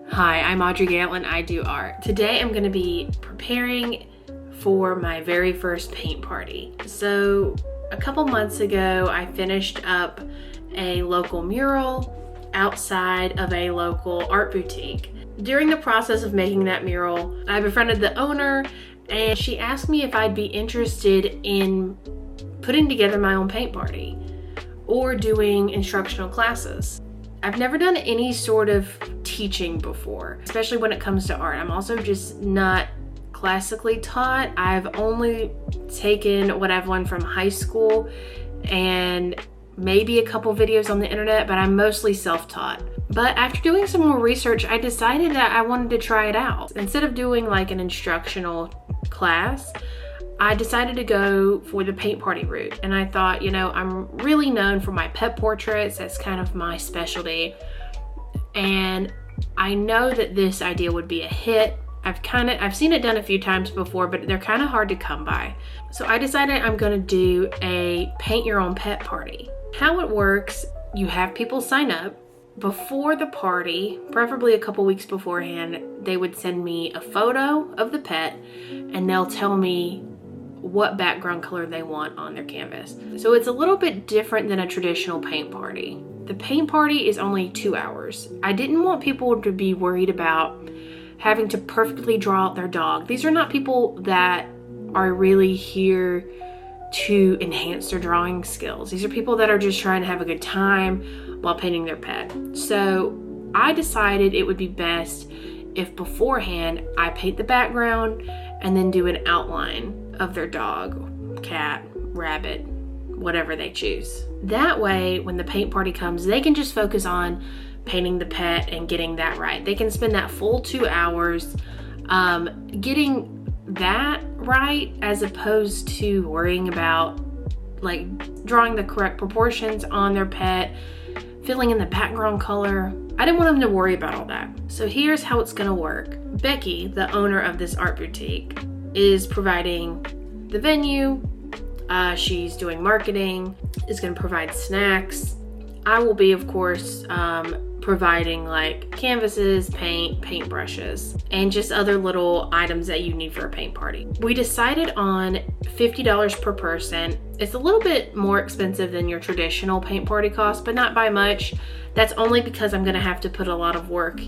Hi, I'm AudreyGale and I do art. Today I'm going to be preparing for my very first paint party. So a couple months ago I finished up a local mural outside of a local art boutique. During the process of making that mural, I befriended the owner and she asked me if I'd be interested in putting together my own paint party or doing instructional classes. I've never done any sort of teaching before, especially when it comes to art. I'm also just not classically taught. I've only taken what I've learned from high school and maybe a couple videos on the internet, but I'm mostly self-taught. But after doing some more research, I decided that I wanted to try it out. Instead of doing like an instructional class, I decided to go for the paint party route. And I thought, you know, I'm really known for my pet portraits. That's kind of my specialty. And I know that this idea would be a hit. I've seen it done a few times before, but they're kind of hard to come by. So I decided I'm gonna do a paint your own pet party. How it works, you have people sign up. Before the party, preferably a couple weeks beforehand, they would send me a photo of the pet and they'll tell me what background color they want on their canvas. So it's a little bit different than a traditional paint party. The paint party is only 2 hours. I didn't want people to be worried about having to perfectly draw out their dog. These are not people that are really here to enhance their drawing skills. These are people that are just trying to have a good time while painting their pet. So I decided it would be best if beforehand I paint the background and then do an outline of their dog, cat, rabbit, whatever they choose. That way, when the paint party comes, they can just focus on painting the pet and getting that right. They can spend that full 2 hours getting that right, as opposed to worrying about like drawing the correct proportions on their pet, filling in the background color. I didn't want them to worry about all that. So here's how it's gonna work. Becky, the owner of this art boutique, is providing the venue. She's doing marketing, is gonna provide snacks. I will be, of course, providing like canvases, paint brushes, and just other little items that you need for a paint party. We decided on $50 per person. It's a little bit more expensive than your traditional paint party cost, but not by much. That's only because I'm gonna have to put a lot of work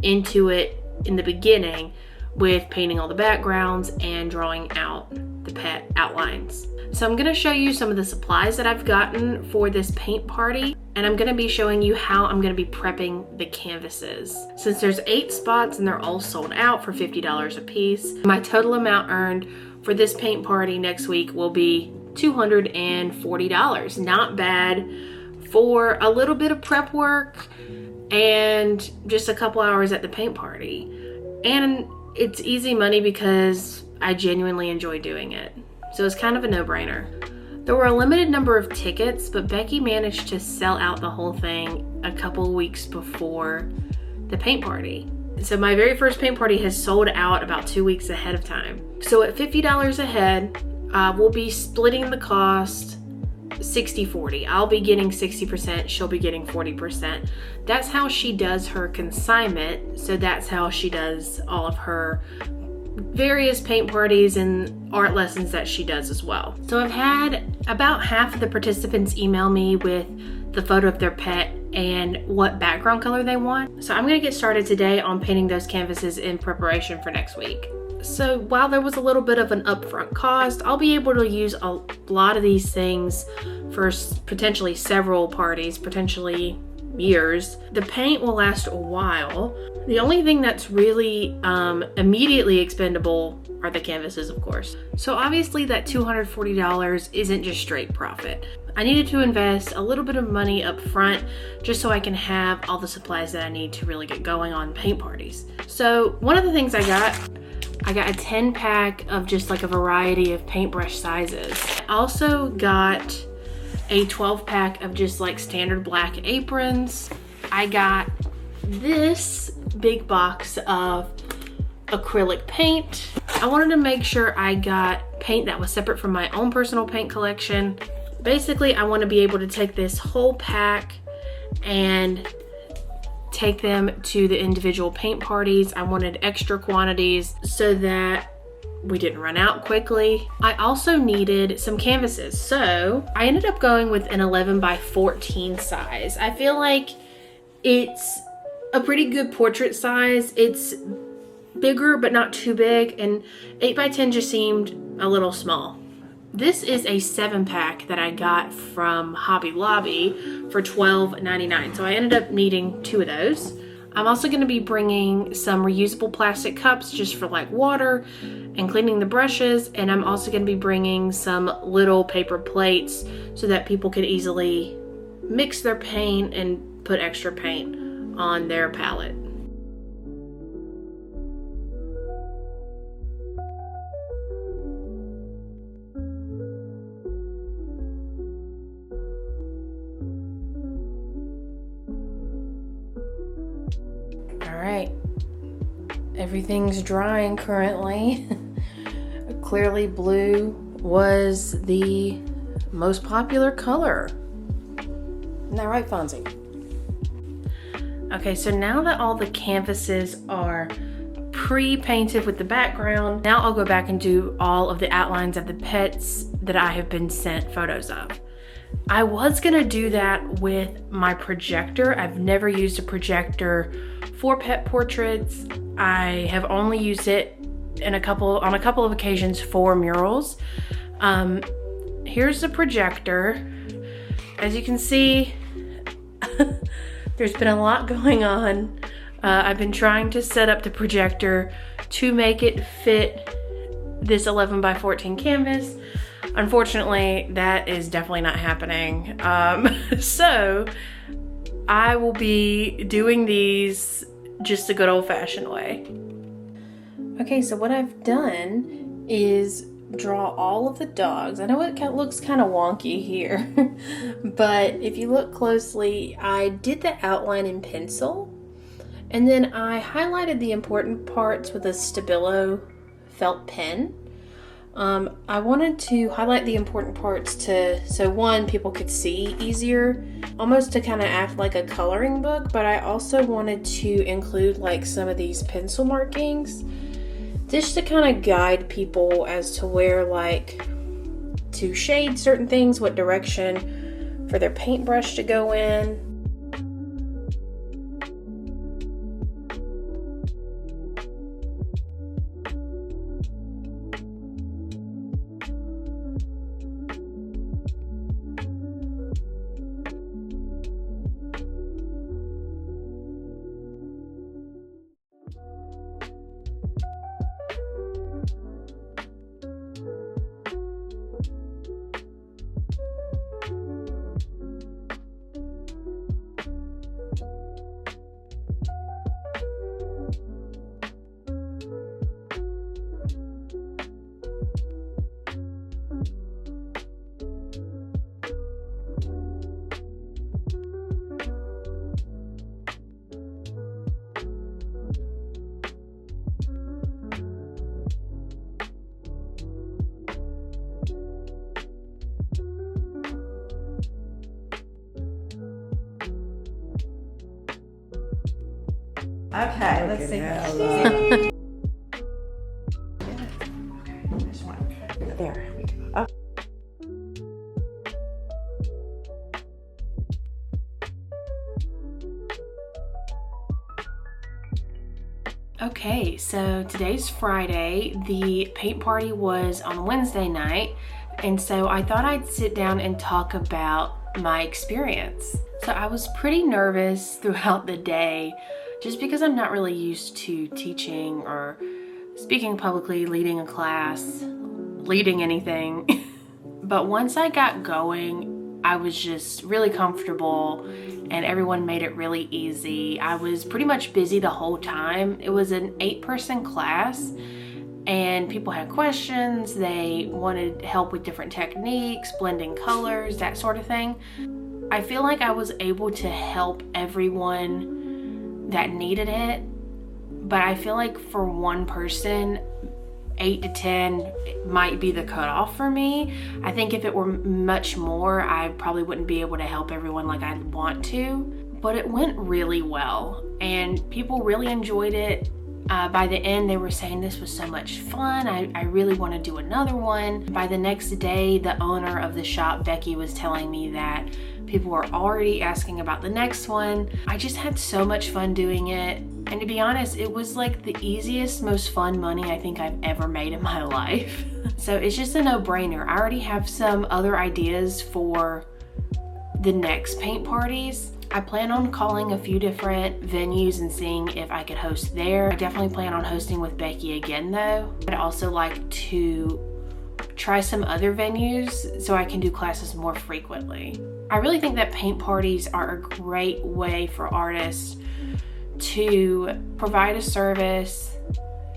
into it in the beginning with painting all the backgrounds and drawing out the pet outlines. So I'm gonna show you some of the supplies that I've gotten for this paint party, and I'm gonna be showing you how I'm gonna be prepping the canvases. Since there's 8 spots and they're all sold out for $50 a piece, my total amount earned for this paint party next week will be $240. Not bad for a little bit of prep work and just a couple hours at the paint party. And it's easy money because I genuinely enjoy doing it. So it's kind of a no-brainer. There were a limited number of tickets, but Becky managed to sell out the whole thing a couple weeks before the paint party. So my very first paint party has sold out about 2 weeks ahead of time. So at $50 a head, we'll be splitting the cost 60-40. I'll be getting 60%, she'll be getting 40%. That's how she does her consignment. So that's how she does all of her various paint parties and art lessons that she does as well. So I've had about half of the participants email me with the photo of their pet and what background color they want. So I'm gonna get started today on painting those canvases in preparation for next week. So while there was a little bit of an upfront cost, I'll be able to use a lot of these things for potentially several parties, potentially years. The paint will last a while. The only thing that's really immediately expendable are the canvases, of course. So obviously that $240 isn't just straight profit. I needed to invest a little bit of money up front just so I can have all the supplies that I need to really get going on paint parties. So one of the things I got a 10 pack of just like a variety of paintbrush sizes. I also got a 12 pack of just like standard black aprons. I got this big box of acrylic paint. I wanted to make sure I got paint that was separate from my own personal paint collection. Basically, I want to be able to take this whole pack and take them to the individual paint parties. I wanted extra quantities so that we didn't run out quickly. I also needed some canvases, so I ended up going with an 11 by 14 size. I feel like it's a pretty good portrait size. It's bigger but not too big, and 8 by 10 just seemed a little small. This is a 7-pack that I got from Hobby Lobby for $12.99, so I ended up needing 2 of those. I'm also going to be bringing some reusable plastic cups just for like water and cleaning the brushes, and I'm also going to be bringing some little paper plates so that people can easily mix their paint and put extra paint on their palette. Alright, everything's drying currently. Clearly blue was the most popular color. Isn't that right, Fonzie? Okay, so now that all the canvases are pre-painted with the background, now I'll go back and do all of the outlines of the pets that I have been sent photos of. I was gonna do that with my projector. I've never used a projector for pet portraits. I have only used it on a couple of occasions for murals. Here's the projector. As you can see, there's been a lot going on. I've been trying to set up the projector to make it fit this 11 by 14 canvas. Unfortunately, that is definitely not happening. So I will be doing these just the good old-fashioned way. Okay, so what I've done is draw all of the dogs. I know it looks kind of wonky here, but if you look closely, I did the outline in pencil, and then I highlighted the important parts with a Stabilo felt pen. I wanted to highlight the important parts so one, people could see easier, almost to kind of act like a coloring book, but I also wanted to include like some of these pencil markings just to kind of guide people as to where like to shade certain things, what direction for their paintbrush to go in. Okay, let's see. Okay, This one. There. Okay. Okay, so today's Friday. The paint party was on Wednesday night, and so I thought I'd sit down and talk about my experience. So I was pretty nervous throughout the day just because I'm not really used to teaching or speaking publicly, leading a class, leading anything. But once I got going, I was just really comfortable and everyone made it really easy. I was pretty much busy the whole time. It was an 8-person class and people had questions. They wanted help with different techniques, blending colors, that sort of thing. I feel like I was able to help everyone that needed it, but I feel like for one person, 8 to 10 might be the cutoff for me. I think if it were much more, I probably wouldn't be able to help everyone like I'd want to. but it went really well and people really enjoyed it. By the end, they were saying this was so much fun. I really want to do another one. By the next day, the owner of the shop, Becky, was telling me that people were already asking about the next one. I just had so much fun doing it. And to be honest, it was like the easiest, most fun money I think I've ever made in my life. So it's just a no-brainer. I already have some other ideas for the next paint parties. I plan on calling a few different venues and seeing if I could host there. I definitely plan on hosting with Becky again though. I'd also like to try some other venues so I can do classes more frequently. I really think that paint parties are a great way for artists to provide a service,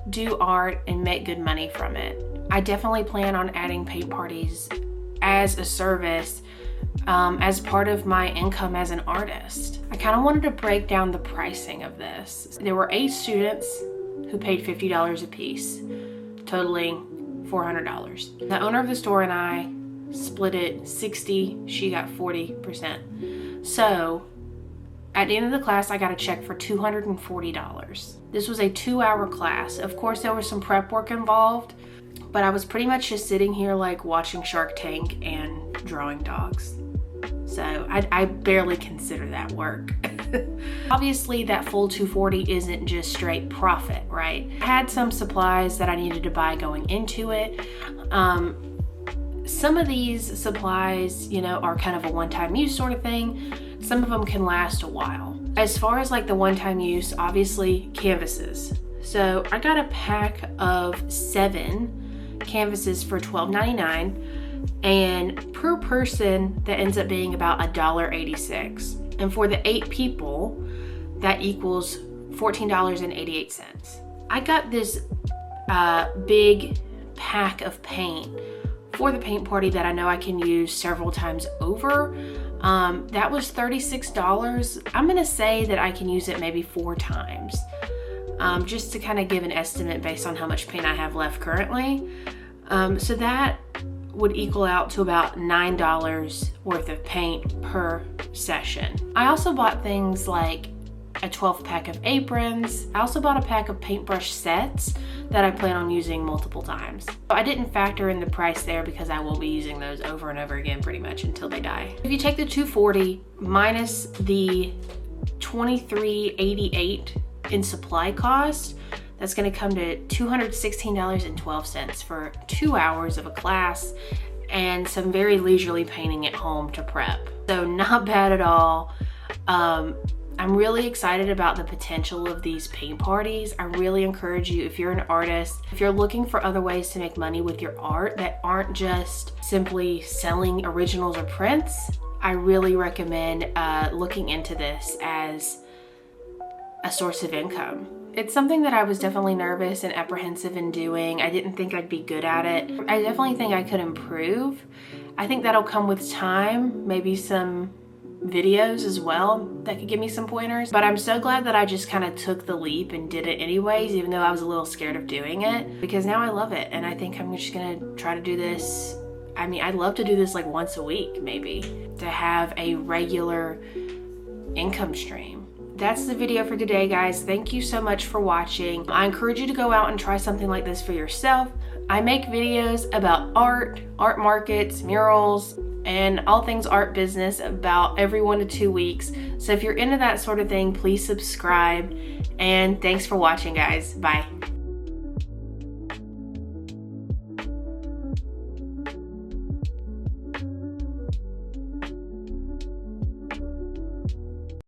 do art, and make good money from it. I definitely plan on adding paint parties as a service as part of my income as an artist. I kind of wanted to break down the pricing of this. There were 8 students who paid $50 a piece, totaling $400. The owner of the store and I split it 60, she got 40%. So at the end of the class, I got a check for $240. This was a 2-hour class. Of course, there was some prep work involved, but I was pretty much just sitting here like watching Shark Tank and drawing dogs. So I barely consider that work. Obviously that full $240 isn't just straight profit, right? I had some supplies that I needed to buy going into it. Some of these supplies, you know, are kind of a one-time use sort of thing. Some of them can last a while. As far as like the one-time use, obviously canvases. So I got a pack of 7 canvases for $12.99. And per person, that ends up being about $1.86. And for the 8 people, that equals $14.88. I got this big pack of paint for the paint party that I know I can use several times over. That was $36. I'm gonna say that I can use it maybe 4 times, just to kind of give an estimate based on how much paint I have left currently. So that would equal out to about $9 worth of paint per session. I also bought things like a 12 pack of aprons. I also bought a pack of paintbrush sets that I plan on using multiple times. I didn't factor in the price there because I will be using those over and over again pretty much until they die. If you take the $240 minus the $23.88 in supply cost, that's gonna come to $216.12 for 2 hours of a class and some very leisurely painting at home to prep. So not bad at all. I'm really excited about the potential of these paint parties. I really encourage you, if you're an artist, if you're looking for other ways to make money with your art that aren't just simply selling originals or prints, I really recommend looking into this as a source of income. It's something that I was definitely nervous and apprehensive in doing. I didn't think I'd be good at it. I definitely think I could improve. I think that'll come with time, maybe some videos as well that could give me some pointers. But I'm so glad that I just kind of took the leap and did it anyways, even though I was a little scared of doing it, because now I love it. And I think I'm just gonna try to do this. I mean, I'd love to do this like once a week, maybe, to have a regular income stream. That's the video for today, guys. Thank you so much for watching. I encourage you to go out and try something like this for yourself. I make videos about art, art markets, murals, and all things art business about every 1 to 2 weeks. So if you're into that sort of thing, please subscribe. And thanks for watching, guys. Bye.